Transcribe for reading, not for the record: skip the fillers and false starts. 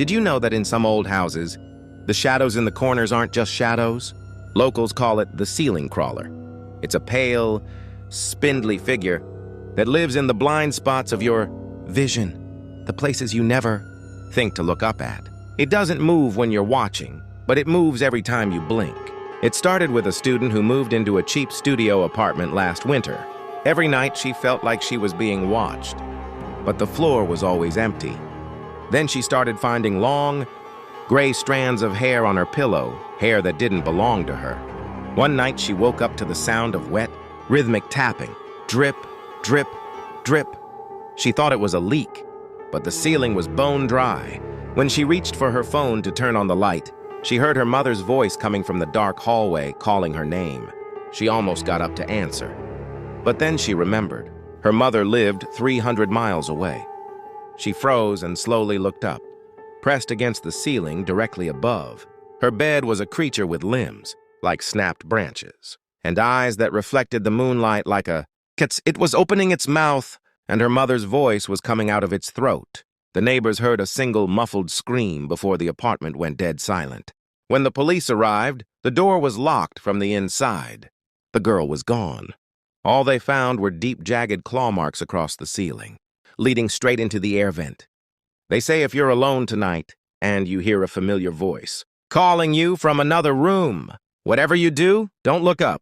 Did you know that in some old houses, the shadows in the corners aren't just shadows? Locals call it the ceiling crawler. It's a pale, spindly figure that lives in the blind spots of your vision, the places you never think to look up at. It doesn't move when you're watching, but it moves every time you blink. It started with a student who moved into a cheap studio apartment last winter. Every night she felt like she was being watched, but the floor was always empty. Then she started finding long, gray strands of hair on her pillow, hair that didn't belong to her. One night she woke up to the sound of wet, rhythmic tapping. Drip, drip, drip. She thought it was a leak, but the ceiling was bone dry. When she reached for her phone to turn on the light, she heard her mother's voice coming from the dark hallway calling her name. She almost got up to answer. But then she remembered. Her mother lived 300 miles away. She froze and slowly looked up. Pressed against the ceiling directly above, her bed was a creature with limbs, like snapped branches, and eyes that reflected the moonlight like a cat's. It was opening its mouth, and her mother's voice was coming out of its throat. The neighbors heard a single muffled scream before the apartment went dead silent. When the police arrived, the door was locked from the inside. The girl was gone. All they found were deep, jagged claw marks across the ceiling, leading straight into the air vent. They say if you're alone tonight and you hear a familiar voice calling you from another room, whatever you do, don't look up.